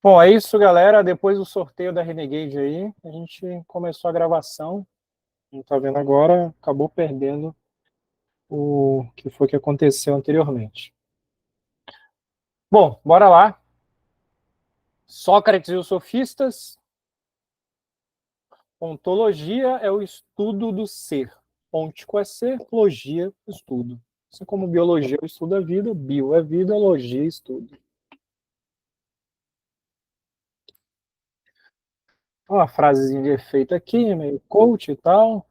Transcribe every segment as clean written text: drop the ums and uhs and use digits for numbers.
Bom, é isso, galera. Depois do sorteio da Renegade aí, a gente começou a gravação. Não tá vendo agora, acabou perdendo o que foi que aconteceu anteriormente. Bom, bora lá. Sócrates e os sofistas. Ontologia é o estudo do ser. Ontico é ser, logia, estudo. Assim como biologia é o estudo da vida, bio é vida, logia é estudo. Uma frasezinha de efeito aqui, meio coach e tal.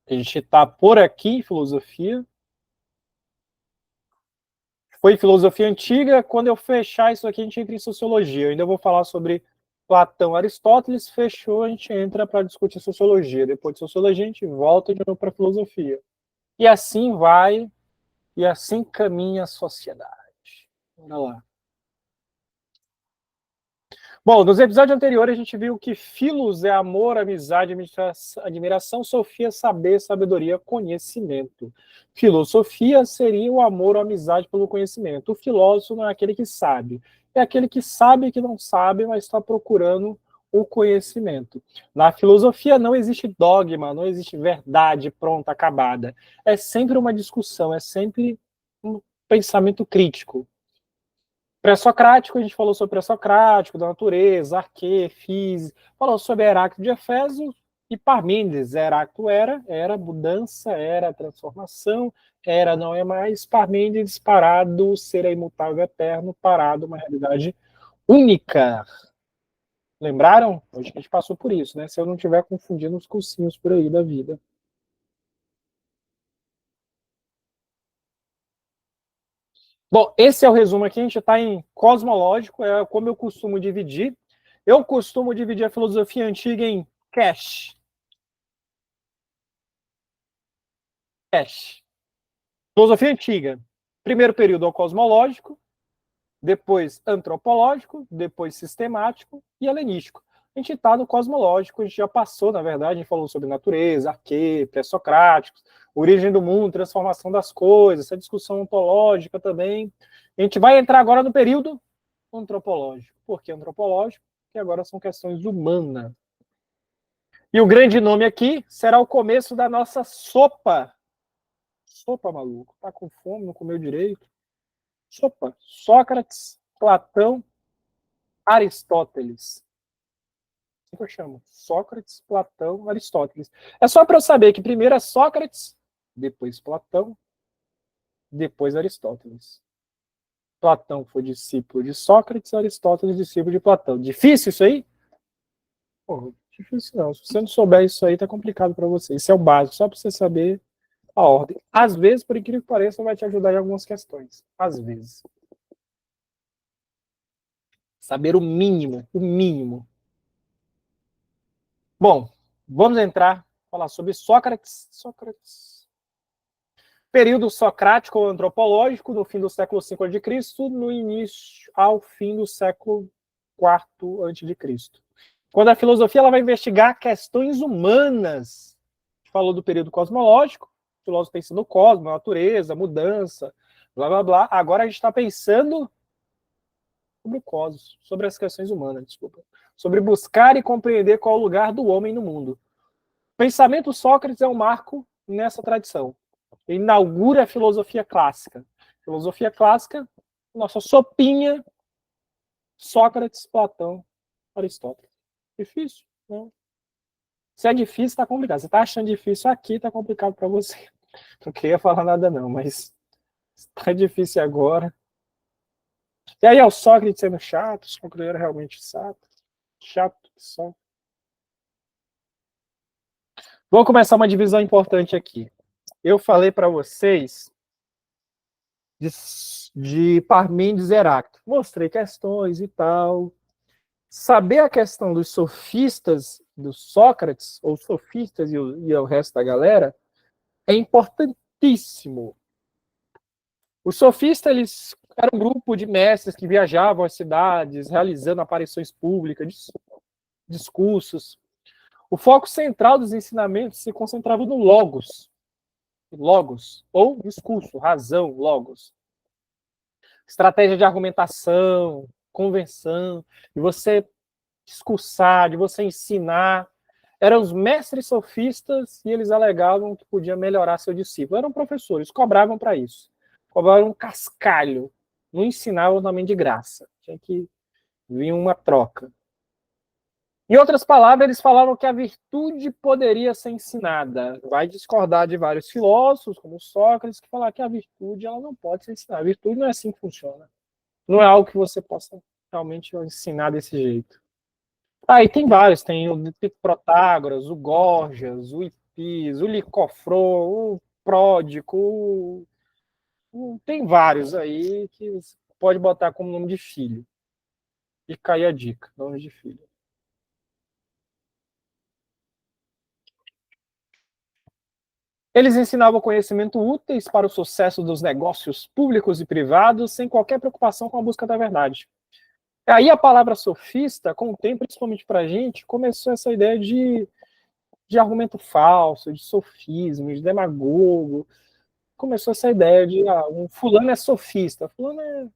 A gente está por aqui em filosofia. Foi filosofia antiga. Quando eu fechar isso aqui, a gente entra em sociologia. Eu ainda vou falar sobre Platão, Aristóteles. Fechou, a gente entra para discutir sociologia. Depois de sociologia, a gente volta de novo para filosofia. E assim vai, e assim caminha a sociedade. Bora lá. Bom, nos episódios anteriores a gente viu que filos é amor, amizade, admiração, sofia, saber, sabedoria, conhecimento. Filosofia seria o amor ou amizade pelo conhecimento. O filósofo não é aquele que sabe, é aquele que sabe que não sabe, mas está procurando o conhecimento. Na filosofia não existe dogma, não existe verdade pronta, acabada. É sempre uma discussão, é sempre um pensamento crítico. Pré-socrático, a gente falou sobre pré-socrático, da natureza, arquê, física, falou sobre Heráclito de Éfeso e Parmênides. Heráclito era mudança, era transformação, era não é mais. Parmênides, parado, ser é imutável, eterno, parado, uma realidade única. Lembraram? Hoje a gente passou por isso, né? Se eu não estiver confundindo os cursinhos por aí da vida. Bom, esse é o resumo aqui. A gente está em cosmológico, é como eu costumo dividir. Eu costumo dividir a filosofia antiga em cash. Cash. Filosofia antiga. Primeiro período é o cosmológico, depois antropológico, depois sistemático e helenístico. A gente está no cosmológico, a gente já passou, na verdade, a gente falou sobre natureza, arquê, pré-socráticos, origem do mundo, transformação das coisas, essa discussão ontológica também. A gente vai entrar agora no período antropológico. Por que antropológico? Porque agora são questões humanas. E o grande nome aqui será o começo da nossa sopa. Sopa, maluco. Tá com fome, não comeu direito? Sopa. Sócrates, Platão, Aristóteles. Assim que eu chamo. Sócrates, Platão, Aristóteles. É só para eu saber que primeiro é Sócrates, depois Platão, depois Aristóteles. Platão foi discípulo de Sócrates, Aristóteles discípulo de Platão. Difícil isso aí? Pô, difícil não. Se você não souber isso aí, tá complicado para você. Isso é o básico, só para você saber a ordem. Às vezes, por incrível que pareça, vai te ajudar em algumas questões. Às vezes. Saber o mínimo, o mínimo. Bom, vamos entrar, falar sobre Sócrates. Sócrates. Período socrático ou antropológico, no fim do século V a.C., no início ao fim do século IV a.C. Quando a filosofia ela vai investigar questões humanas, a gente falou do período cosmológico, o filósofo pensa no cosmos, natureza, mudança, blá blá blá. Agora a gente está pensando sobre o cosmos, sobre as questões humanas, desculpa. Sobre buscar e compreender qual é o lugar do homem no mundo. O pensamento Sócrates é um marco nessa tradição. Ele inaugura a filosofia clássica. Filosofia clássica, nossa sopinha, Sócrates, Platão, Aristóteles. Difícil? Não. Se é difícil, tá complicado. Você tá achando difícil aqui, tá complicado para você. Não queria falar nada não, mas tá difícil agora. E aí é o Sócrates sendo chato, Sócrates era realmente chato só. Vou começar uma divisão importante aqui. Eu falei para vocês de Parmênides e Heráclito. Mostrei questões e tal. Saber a questão dos sofistas, do Sócrates, ou sofistas e o resto da galera, é importantíssimo. Os sofistas, eles eram um grupo de mestres que viajavam às cidades, realizando aparições públicas, discursos. O foco central dos ensinamentos se concentrava no logos, ou discurso, razão, logos. Estratégia de argumentação, convenção, de você discursar, de você ensinar. Eram os mestres sofistas e eles alegavam que podia melhorar seu discípulo. Eram professores, cobravam para isso. Cobravam um cascalho. Não ensinavam também de graça. Tinha que vir uma troca. Em outras palavras, eles falavam que a virtude poderia ser ensinada. Vai discordar de vários filósofos, como Sócrates, que falaram que a virtude ela não pode ser ensinada. A virtude não é assim que funciona. Não é algo que você possa realmente ensinar desse jeito. Aí tem vários, tem o Protágoras, o Gorgias, o Hippias, o Licofrô, o Pródico, tem vários aí que você pode botar como nome de filho. E cair a dica, nome de filho. Eles ensinavam conhecimento úteis para o sucesso dos negócios públicos e privados, sem qualquer preocupação com a busca da verdade. Aí a palavra sofista, com o tempo, principalmente para a gente, começou essa ideia de argumento falso, de sofismo, de demagogo. Começou essa ideia de um fulano é sofista, fulano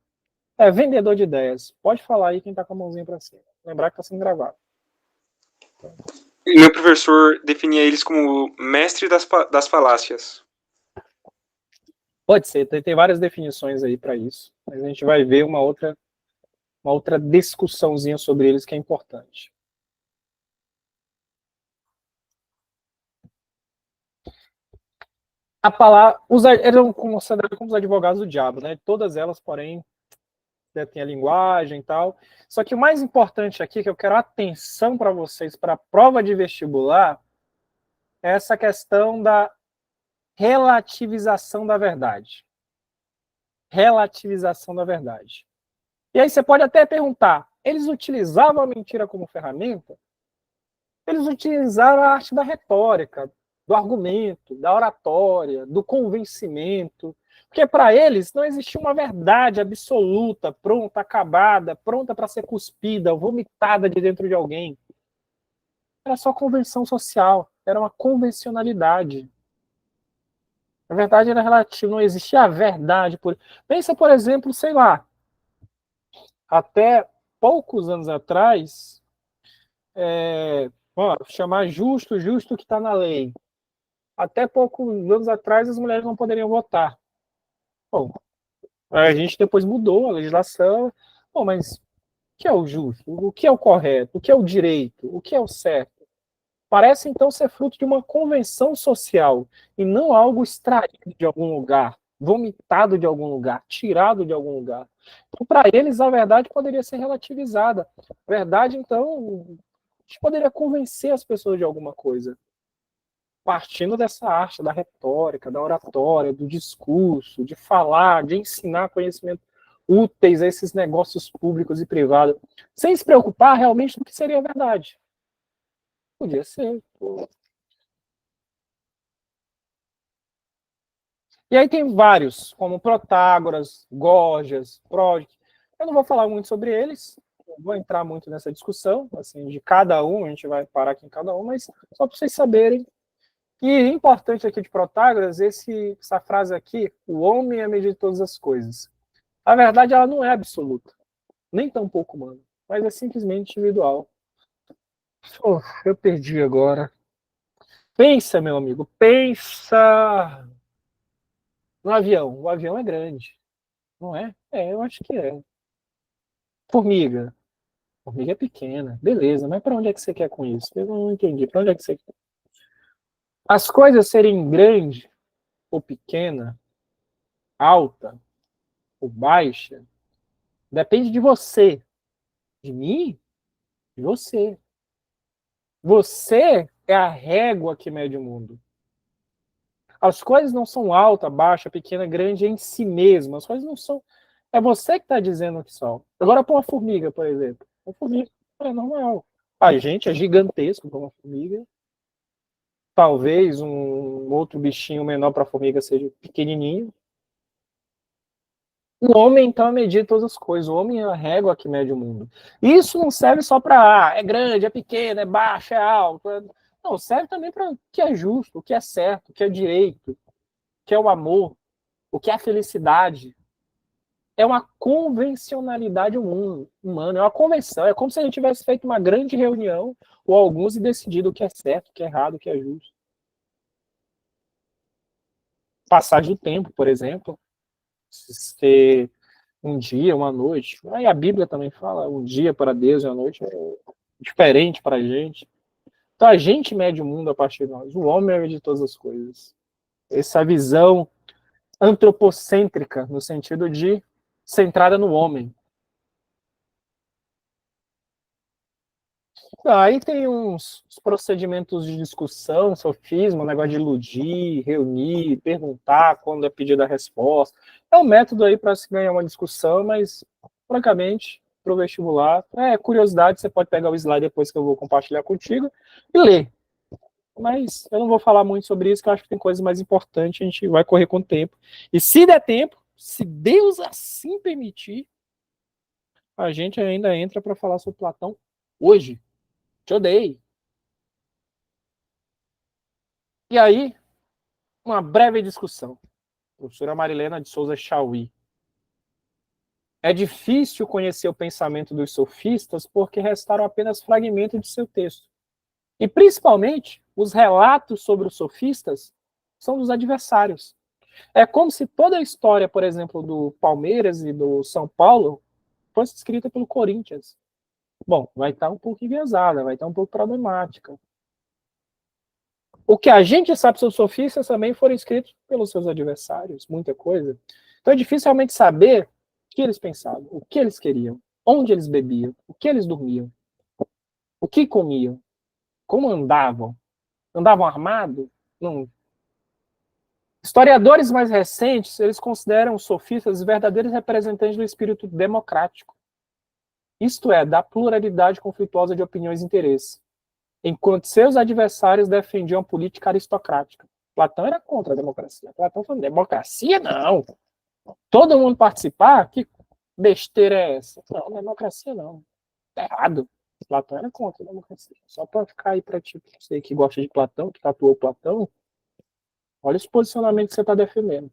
é vendedor de ideias. Pode falar aí quem está com a mãozinha para cima. Lembrar que está sendo gravado. Meu professor definia eles como mestre das falácias. Pode ser, tem várias definições aí para isso, mas a gente vai ver uma outra discussãozinha sobre eles que é importante. A palavra, eram considerados como os advogados do diabo, né? Todas elas, porém, têm a linguagem e tal. Só que o mais importante aqui, que eu quero atenção para vocês para a prova de vestibular, é essa questão da relativização da verdade. Relativização da verdade. E aí você pode até perguntar, eles utilizavam a mentira como ferramenta? Eles utilizaram a arte da retórica, do argumento, da oratória, do convencimento, porque para eles não existia uma verdade absoluta, pronta, acabada, pronta para ser cuspida, vomitada de dentro de alguém. Era só convenção social, era uma convencionalidade. A verdade era relativa, não existia a verdade. Pensa, por exemplo, sei lá, até poucos anos atrás, chamar justo, justo que está na lei. Até poucos anos atrás as mulheres não poderiam votar. Bom, a gente depois mudou a legislação. Bom, mas o que é o justo? O que é o correto? O que é o direito? O que é o certo? Parece então ser fruto de uma convenção social e não algo extraído de algum lugar, vomitado de algum lugar, tirado de algum lugar. Então, para eles, a verdade poderia ser relativizada. A verdade, então, a gente poderia convencer as pessoas de alguma coisa. Partindo dessa arte da retórica, da oratória, do discurso, de falar, de ensinar conhecimento úteis a esses negócios públicos e privados, sem se preocupar realmente no que seria a verdade. Podia ser. E aí tem vários, como Protágoras, Gorgias, Pródico. Eu não vou falar muito sobre eles, não vou entrar muito nessa discussão, assim, de cada um, a gente vai parar aqui em cada um, mas só para vocês saberem. E importante aqui de Protágoras, essa frase aqui, o homem é a medida de todas as coisas. A verdade, ela não é absoluta, nem tão pouco humana, mas é simplesmente individual. Oh, eu perdi agora. Pensa, meu amigo, pensa no avião. O avião é grande, não é? É, eu acho que é. Formiga. Formiga é pequena, beleza, mas para onde é que você quer com isso? Eu não entendi. Para onde é que você quer? As coisas serem grande ou pequena, alta ou baixa, depende de você. De mim? De você. Você é a régua que mede o mundo. As coisas não são alta, baixa, pequena, grande em si mesmas. As coisas não são. É você que está dizendo que são. Agora, para uma formiga, por exemplo. Uma formiga é normal. A gente é gigantesco para uma formiga. Talvez um outro bichinho menor para a formiga seja pequenininho. O homem, então, é medir todas as coisas. O homem é a régua que mede o mundo. Isso não serve só para é grande, é pequeno, é baixo, é alto. Não, serve também para o que é justo, o que é certo, o que é direito, o que é o amor, o que é a felicidade. é uma convencionalidade humana, é uma convenção. É como se a gente tivesse feito uma grande reunião, ou alguns, e decidido o que é certo, o que é errado, o que é justo. Passagem do tempo, por exemplo. Ser um dia, uma noite. Aí a Bíblia também fala, um dia para Deus e uma noite é diferente para a gente. Então a gente mede o mundo a partir de nós. O homem é de todas as coisas. Essa visão antropocêntrica, no sentido de centrada no homem. Aí tem uns procedimentos de discussão, sofisma, negócio de iludir, reunir, perguntar quando é pedida a resposta. É um método aí para se ganhar uma discussão, mas, francamente, para o vestibular, curiosidade, você pode pegar o slide depois que eu vou compartilhar contigo e ler. Mas eu não vou falar muito sobre isso, que eu acho que tem coisas mais importantes, a gente vai correr com o tempo. E se der tempo, se Deus assim permitir, a gente ainda entra para falar sobre Platão hoje. Te odeio. E aí, uma breve discussão. Professora Marilena de Souza Chauí. É difícil conhecer o pensamento dos sofistas porque restaram apenas fragmentos de seu texto. E, principalmente, os relatos sobre os sofistas são dos adversários. É como se toda a história, por exemplo, do Palmeiras e do São Paulo fosse escrita pelo Corinthians. Bom, vai estar um pouco enviesada, vai estar um pouco problemática. O que a gente sabe sobre os sofistas também foram escritos pelos seus adversários, muita coisa. Então é difícil realmente saber o que eles pensavam, o que eles queriam, onde eles bebiam, o que eles dormiam, o que comiam, como andavam. Andavam armados? Não. Historiadores mais recentes, eles consideram os sofistas verdadeiros representantes do espírito democrático. Isto é, da pluralidade conflituosa de opiniões e interesses, enquanto seus adversários defendiam a política aristocrática. Platão era contra a democracia. Platão falou, democracia não. Todo mundo participar? Que besteira é essa? Não, democracia não. Tá errado. Platão era contra a democracia. Só para ficar aí para ti, você que gosta de Platão, que tatuou Platão, olha os posicionamentos que você está defendendo.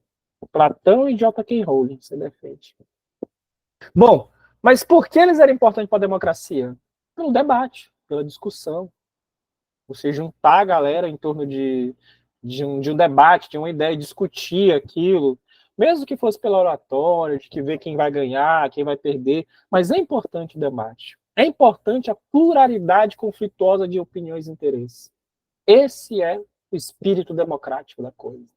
Platão e J.K. Rowling você defende. Bom, mas por que eles eram importantes para a democracia? Pelo debate, pela discussão. Você juntar a galera em torno de um debate, de uma ideia, discutir aquilo, mesmo que fosse pela oratória, de que ver quem vai ganhar, quem vai perder, mas é importante o debate. É importante a pluralidade conflituosa de opiniões e interesses. Esse é o espírito democrático da coisa.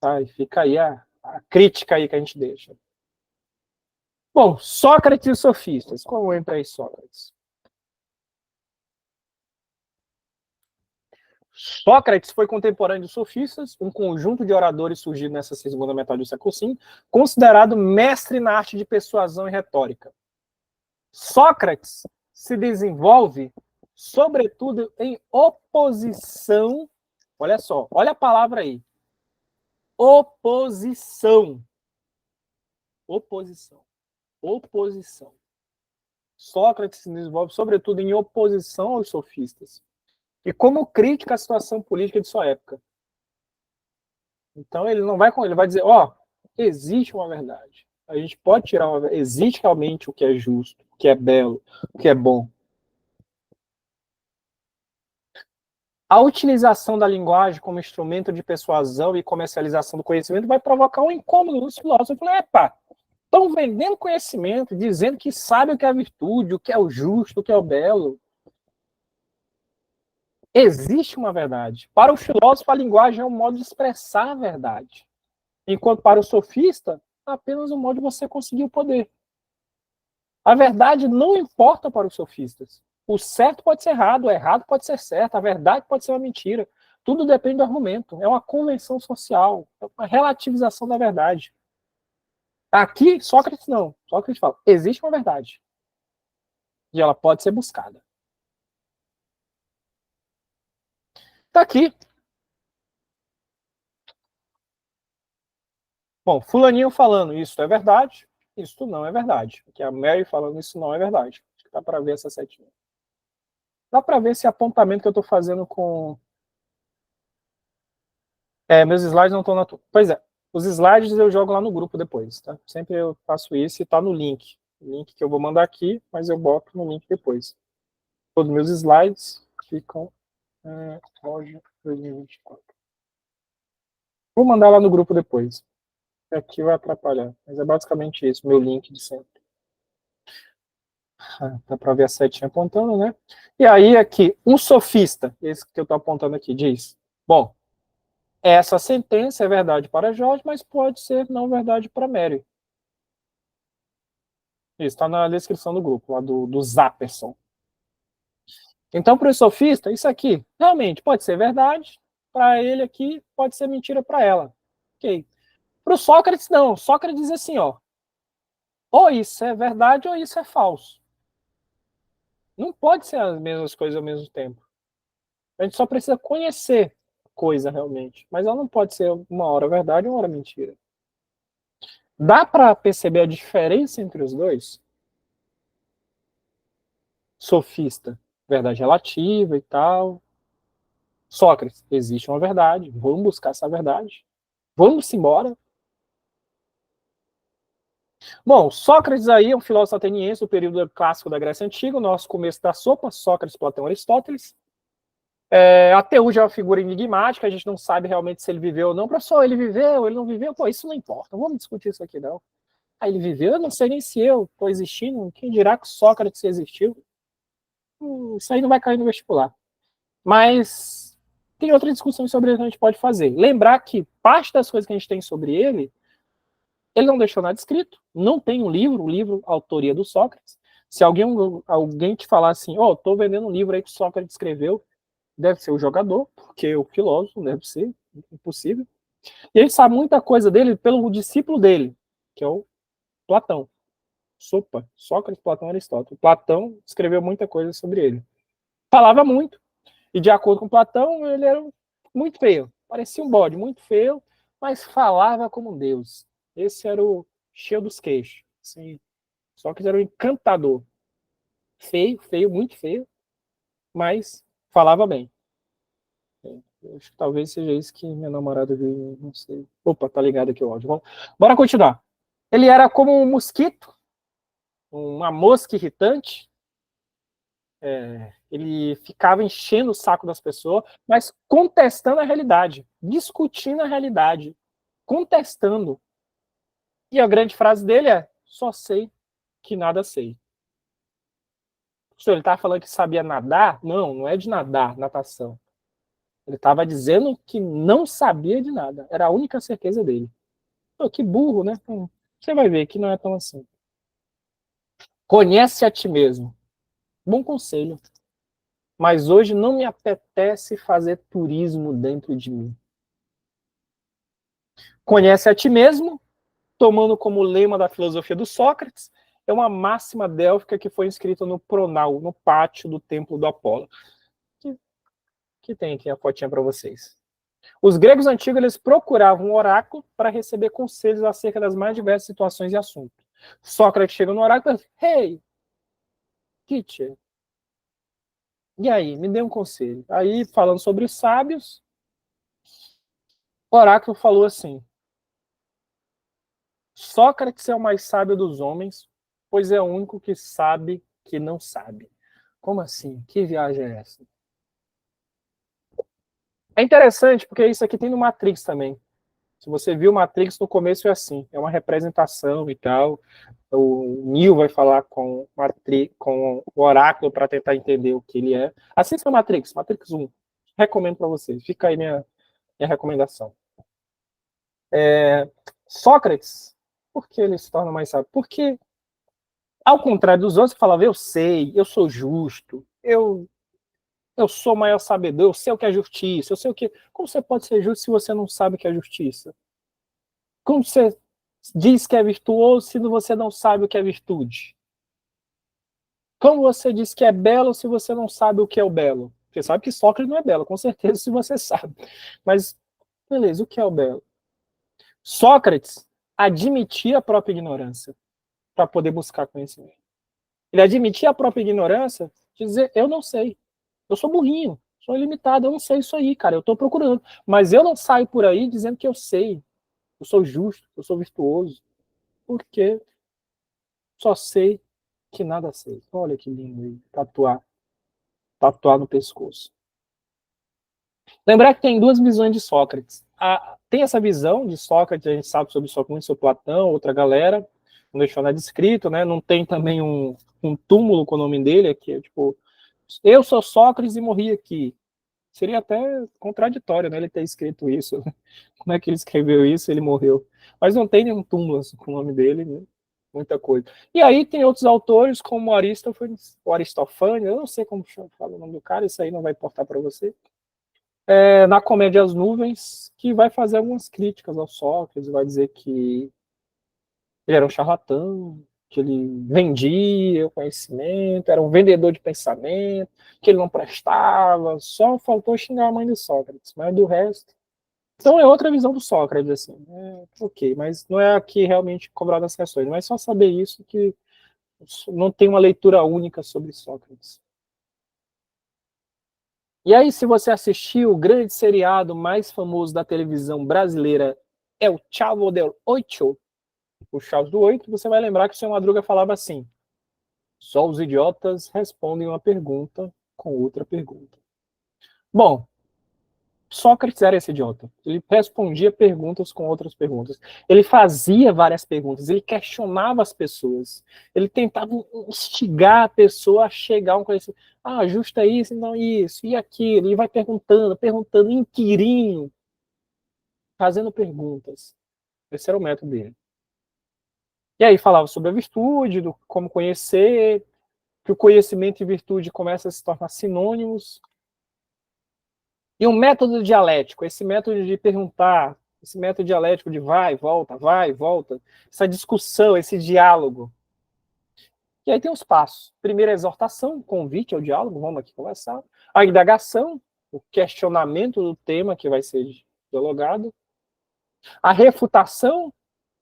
Tá? E fica aí a crítica aí que a gente deixa. Bom, Sócrates e os sofistas. Como entra aí Sócrates? Sócrates foi contemporâneo dos sofistas, um conjunto de oradores surgido nessa segunda metade do século V, considerado mestre na arte de persuasão e retórica. Sócrates se desenvolve, sobretudo, em oposição. Olha só, olha a palavra aí. Oposição. Oposição. Oposição. Sócrates se desenvolve, sobretudo, em oposição aos sofistas. E como crítica à situação política de sua época. Então ele não vai com ele vai dizer, existe uma verdade. A gente pode tirar uma verdade. Existe realmente o que é justo, o que é belo, o que é bom. A utilização da linguagem como instrumento de persuasão e comercialização do conhecimento vai provocar um incômodo nos filósofos. Epa, estão vendendo conhecimento, dizendo que sabem o que é a virtude, o que é o justo, o que é o belo. Existe uma verdade. Para o filósofo, a linguagem é um modo de expressar a verdade. Enquanto para o sofista, apenas um modo de você conseguir o poder. A verdade não importa para os sofistas. O certo pode ser errado, o errado pode ser certo, a verdade pode ser uma mentira. Tudo depende do argumento. É uma convenção social, é uma relativização da verdade. Aqui, Sócrates não. Sócrates fala, existe uma verdade. E ela pode ser buscada. Está aqui. Bom, fulaninho falando isso é verdade, isso não é verdade. Aqui a Mary falando isso não é verdade. Acho que dá para ver essa setinha. Dá para ver esse apontamento que eu estou fazendo com... meus slides não estão na... Pois é. Os slides eu jogo lá no grupo depois, tá? Sempre eu faço isso e tá no link. O link que eu vou mandar aqui, mas eu boto no link depois. Todos os meus slides ficam Roger 2024. Vou mandar lá no grupo depois. Aqui vai atrapalhar, mas é basicamente isso, meu link de sempre. Dá para ver a setinha apontando, né? E aí aqui, um sofista, esse que eu estou apontando aqui, diz, bom, essa sentença é verdade para Jorge, mas pode ser não verdade para Mary. Isso está na descrição do grupo, lá do Zapperson. Então, para o sofista, isso aqui realmente pode ser verdade, para ele aqui pode ser mentira para ela. Ok. Para o Sócrates, não. Sócrates diz assim, ó, ou isso é verdade ou isso é falso. Não pode ser as mesmas coisas ao mesmo tempo. A gente só precisa conhecer a coisa realmente. Mas ela não pode ser uma hora verdade e uma hora mentira. Dá para perceber a diferença entre os dois? Sofista, verdade relativa e tal. Sócrates, existe uma verdade. Vamos buscar essa verdade. Vamos embora. Bom, Sócrates aí é um filósofo ateniense do período clássico da Grécia Antiga, o nosso começo da sopa, Sócrates, Platão, Aristóteles. Até hoje é uma figura enigmática, a gente não sabe realmente se ele viveu ou não. Professor, ele viveu, ele não viveu? Pô, isso não importa, não vamos discutir isso aqui não. Ele viveu, eu não sei nem se eu estou existindo, quem dirá que Sócrates existiu? Isso aí não vai cair no vestibular. Mas tem outras discussões sobre ele que a gente pode fazer. Lembrar que parte das coisas que a gente tem sobre ele não deixou nada escrito, não tem um livro, o livro autoria do Sócrates. Se alguém te falar assim, estou vendendo um livro aí que Sócrates escreveu, deve ser o jogador, porque o filósofo deve ser impossível. E ele sabe muita coisa dele pelo discípulo dele, que é o Platão. Sopa, Sócrates, Platão, Aristóteles. Platão escreveu muita coisa sobre ele. Falava muito, e de acordo com Platão, ele era muito feio. Parecia um bode, muito feio, mas falava como um deus. Esse era o cheio dos queixos. Assim, Sócrates era um encantador. Feio, feio, muito feio, mas falava bem. Acho que talvez seja isso que minha namorada viu, não sei. Opa, tá ligado aqui o áudio. Bora continuar. Ele era como um mosquito, uma mosca irritante. Ele ficava enchendo o saco das pessoas, mas contestando a realidade, discutindo a realidade, contestando. E a grande frase dele é: só sei que nada sei. Ele estava falando que sabia nadar? Não, não é de nadar, natação. Ele estava dizendo que não sabia de nada. Era a única certeza dele. Pô, que burro, né? Você vai ver que não é tão assim. Conhece a ti mesmo. Bom conselho. Mas hoje não me apetece fazer turismo dentro de mim. Conhece a ti mesmo, tomando como lema da filosofia do Sócrates, é uma máxima délfica que foi escrita no pronal, no pátio do templo do Apolo. Que tem aqui a fotinha para vocês. Os gregos antigos eles procuravam um oráculo para receber conselhos acerca das mais diversas situações e assuntos. Sócrates chega no oráculo e diz: Hey, teacher, e aí, me dê um conselho. Aí, falando sobre os sábios, o oráculo falou assim: Sócrates é o mais sábio dos homens, pois é o único que sabe que não sabe. Como assim? Que viagem é essa? É interessante, porque isso aqui tem no Matrix também. Se você viu Matrix, no começo é assim, é uma representação e tal. O Neo vai falar com o Oráculo para tentar entender o que ele é. Assista Matrix, Matrix 1. Recomendo para vocês. Fica aí minha recomendação. Sócrates, por que ele se torna mais sábio? Porque, ao contrário dos outros, falava, eu sei, eu sou justo, eu sou o maior sabedor, eu sei o que é justiça, eu sei o que... Como você pode ser justo se você não sabe o que é justiça? Como você diz que é virtuoso se você não sabe o que é virtude? Como você diz que é belo se você não sabe o que é o belo? Você sabe que Sócrates não é belo, com certeza, se você sabe. Mas, beleza, o que é o belo? Sócrates admitia a própria ignorância para poder buscar conhecimento. Ele admitia a própria ignorância de dizer, eu não sei. Eu sou burrinho, sou ilimitado, eu não sei isso aí, cara, eu estou procurando. Mas eu não saio por aí dizendo que eu sei. eu sou justo, eu sou virtuoso, porque só sei que nada sei. Olha que lindo aí, tatuar no pescoço. Lembrar que tem duas visões de Sócrates. Tem essa visão de Sócrates, a gente sabe sobre Sócrates, sobre Platão, outra galera, não deixou nada escrito, né? Não tem também um túmulo com o nome dele, que é tipo, eu sou Sócrates e morri aqui. Seria até contraditório, né, ele ter escrito isso. Como é que ele escreveu isso? Ele morreu. Mas não tem nenhum túmulo assim, com o nome dele, né? Muita coisa. E aí tem outros autores, como Aristófanes, o Aristofânes, eu não sei como fala o nome do cara, isso aí não vai importar para você. Na Comédia As Nuvens, que vai fazer algumas críticas ao Sócrates, vai dizer que ele era um charlatão, que ele vendia o conhecimento, era um vendedor de pensamento, que ele não prestava, só faltou xingar a mãe do Sócrates, mas do resto. Então é outra visão do Sócrates, assim. Ok, mas não é aqui realmente cobrar das questões, mas só saber isso que não tem uma leitura única sobre Sócrates. E aí, se você assistiu o grande seriado mais famoso da televisão brasileira, é o Chavo del Ocho, o Chaves do Oito, você vai lembrar que o seu Madruga falava assim: só os idiotas respondem uma pergunta com outra pergunta. Bom, Sócrates era esse idiota. Ele respondia perguntas com outras perguntas. Ele fazia várias perguntas. Ele questionava as pessoas. Ele tentava instigar a pessoa a chegar a um conhecimento. Ah, justa isso, não isso, e aquilo. Ele vai perguntando, perguntando, inquirindo, fazendo perguntas. Esse era o método dele. E aí falava sobre a virtude, do como conhecer, que o conhecimento e virtude começam a se tornar sinônimos. E um método dialético, esse método de perguntar, esse método dialético de vai, volta, essa discussão, esse diálogo. E aí tem os passos. Primeiro, a exortação, convite ao diálogo, vamos aqui conversar. A indagação, o questionamento do tema que vai ser dialogado. A refutação,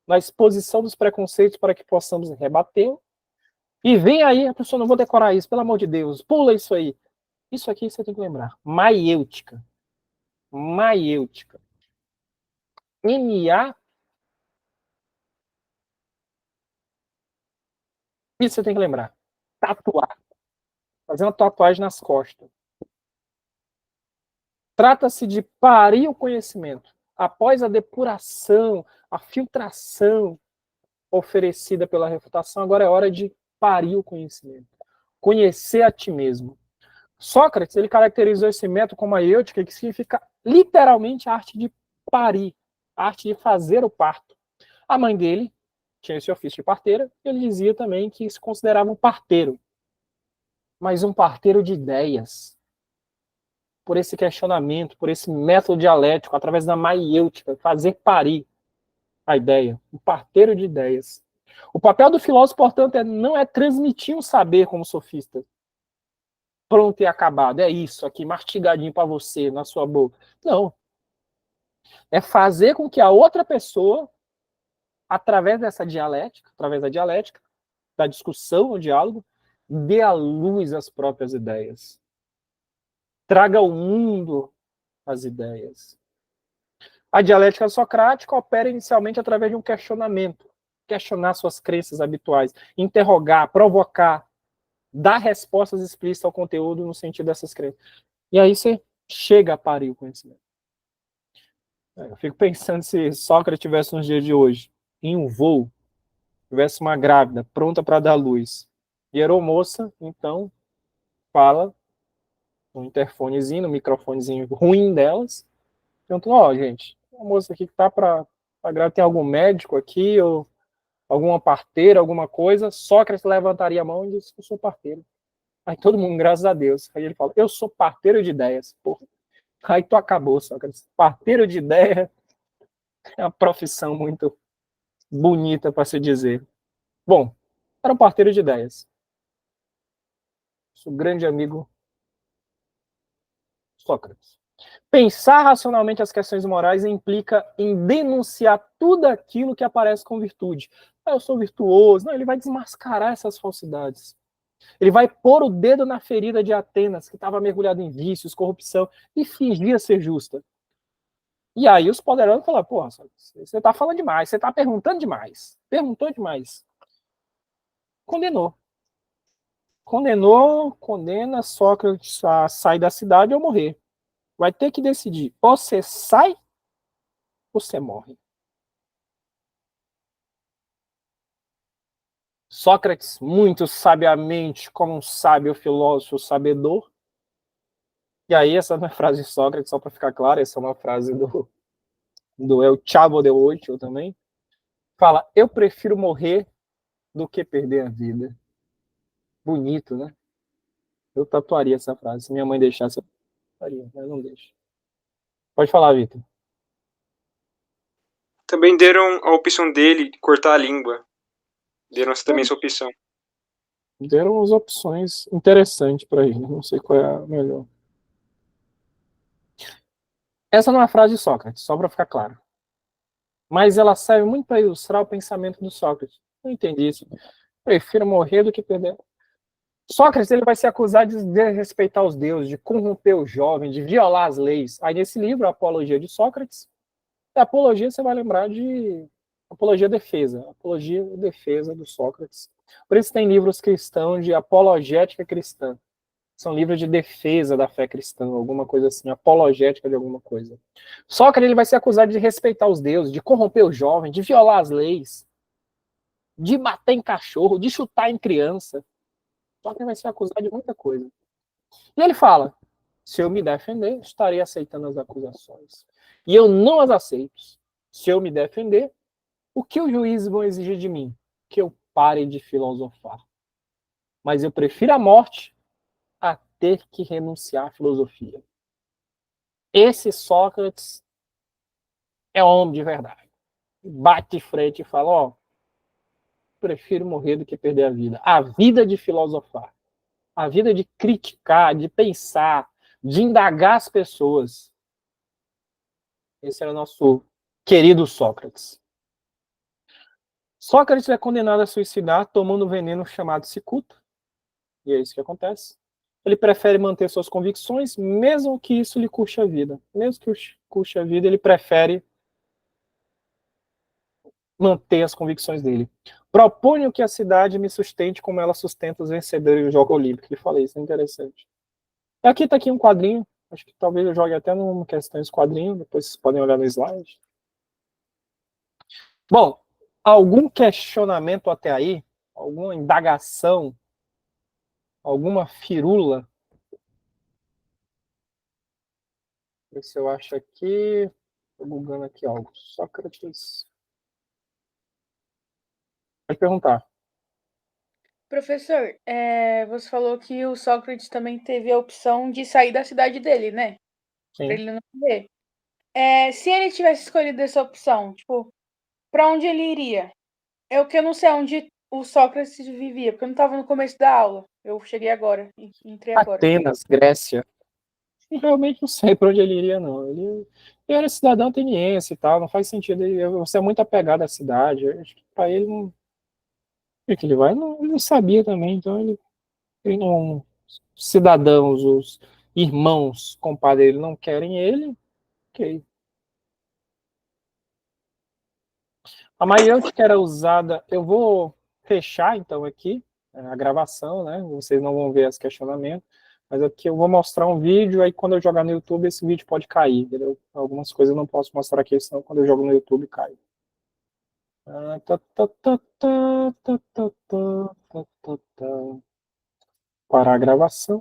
na exposição dos preconceitos para que possamos rebater. E vem aí, a pessoa, não vou decorar isso, pelo amor de Deus, pula isso aí. Isso aqui você tem que lembrar. Maiêutica. Maiêutica. MA. Isso você tem que lembrar. Tatuar. Fazer uma tatuagem nas costas. Trata-se de parir o conhecimento. Após a depuração, a filtração oferecida pela refutação, agora é hora de parir o conhecimento. Conhecer a ti mesmo. Sócrates, ele caracterizou esse método como a êutica, que significa literalmente a arte de parir, a arte de fazer o parto. A mãe dele tinha esse ofício de parteira, e ele dizia também que se considerava um parteiro, mas um parteiro de ideias. Por esse questionamento, por esse método dialético, através da maiêutica, fazer parir a ideia, um parteiro de ideias. O papel do filósofo, portanto, não é transmitir um saber como sofista, pronto e acabado, é isso aqui, mastigadinho para você, na sua boca. Não. É fazer com que a outra pessoa, através dessa dialética, através da dialética, da discussão, o diálogo, dê à luz as próprias ideias. Traga ao mundo as ideias. A dialética socrática opera inicialmente através de um questionamento. Questionar suas crenças habituais, interrogar, provocar, dar respostas explícitas ao conteúdo no sentido dessas crenças. E aí você chega a parir o conhecimento. Eu fico pensando se Sócrates tivesse nos dias de hoje, em um voo, tivesse uma grávida pronta para dar luz, e a aeromoça, então, fala no interfonezinho, no microfonezinho ruim delas, perguntando, ó, gente, a moça aqui que tá para grávida, tem algum médico aqui, ou alguma parteira, alguma coisa? Sócrates levantaria a mão e disse, eu sou parteiro. Aí todo mundo, graças a Deus. Aí ele fala, eu sou parteiro de ideias. Porra. Aí tu acabou, Sócrates. Parteiro de ideia é uma profissão muito bonita para se dizer. Bom, era um parteiro de ideias. Sou grande amigo Sócrates. Pensar racionalmente as questões morais implica em denunciar tudo aquilo que aparece com virtude. Ah, eu sou virtuoso. Não, ele vai desmascarar essas falsidades. Ele vai pôr o dedo na ferida de Atenas, que estava mergulhada em vícios, corrupção, e fingia ser justa. E aí os poderosos falaram, porra, você tá falando demais, você tá perguntando demais. Perguntou demais. Condenou. Condena Sócrates a sair da cidade ou morrer. Vai ter que decidir. Ou você sai ou você morre. Sócrates, muito sabiamente, como um sábio filósofo sabedor. E aí, essa não é frase de Sócrates, só para ficar claro, essa é uma frase do El Chavo de Ocho também. Fala, eu prefiro morrer do que perder a vida. Bonito, né? Eu tatuaria essa frase. Se minha mãe deixasse, eu tatuaria, mas não deixa. Pode falar, Vitor. Também deram a opção dele de cortar a língua. Deram também essa opção. Deram as opções interessantes para ele. Não sei qual é a melhor. Essa não é uma frase de Sócrates, só para ficar claro. Mas ela serve muito para ilustrar o pensamento do Sócrates. Não entendi isso. Prefiro morrer do que perder. Sócrates ele vai ser acusado de desrespeitar os deuses, de corromper o jovem, de violar as leis. Aí nesse livro, a Apologia de Sócrates, a apologia você vai lembrar de apologia defesa, apologia defesa do Sócrates. Por isso tem livros cristãos de apologética cristã. São livros de defesa da fé cristã, alguma coisa assim, apologética de alguma coisa. Sócrates ele vai ser acusado de respeitar os deuses, de corromper o jovem, de violar as leis, de bater em cachorro, de chutar em criança. Sócrates vai ser acusado de muita coisa. E ele fala: se eu me defender, estarei aceitando as acusações. E eu não as aceito. Se eu me defender, o que os juízes vão exigir de mim? Que eu pare de filosofar. Mas eu prefiro a morte a ter que renunciar à filosofia. Esse Sócrates é homem de verdade. Bate de frente e fala: ó, prefiro morrer do que perder a vida. A vida de filosofar. A vida de criticar, de pensar, de indagar as pessoas. Esse era o nosso querido Sócrates. Sócrates é condenado a suicidar tomando um veneno chamado cicuta. E é isso que acontece. Ele prefere manter suas convicções, mesmo que isso lhe custe a vida. Mesmo que custe a vida, ele prefere manter as convicções dele. Proponho que a cidade me sustente como ela sustenta os vencedores do Jogo Olímpico. Eu falei, isso é interessante. Aqui está aqui um quadrinho. Acho que talvez eu jogue até numa questão esse quadrinho. Depois vocês podem olhar no slide. Bom, algum questionamento até aí? Alguma indagação? Alguma firula? Ver se eu acho aqui. Estou bugando aqui algo. Sócrates. Pode perguntar. Professor, você falou que o Sócrates também teve a opção de sair da cidade dele, né? Pra Sim. ele não morrer. Se ele tivesse escolhido essa opção, tipo, pra onde ele iria? É o que eu não sei onde o Sócrates vivia, porque eu não tava no começo da aula. Eu cheguei agora, entrei agora. Atenas, Grécia. Realmente não sei para onde ele iria, não. Ele era cidadão ateniense e tal, não faz sentido. Você é muito apegado à cidade. Acho que para ele não. O que ele vai? Não, ele não sabia também, então ele não. Cidadãos, os irmãos, compadre dele não querem ele, ok. A maiêutica era usada. Eu vou fechar então aqui a gravação, né? Vocês não vão ver os questionamentos, mas aqui eu vou mostrar um vídeo. Aí quando eu jogar no YouTube, esse vídeo pode cair, entendeu? Algumas coisas eu não posso mostrar aqui, senão quando eu jogo no YouTube cai. Parar a gravação.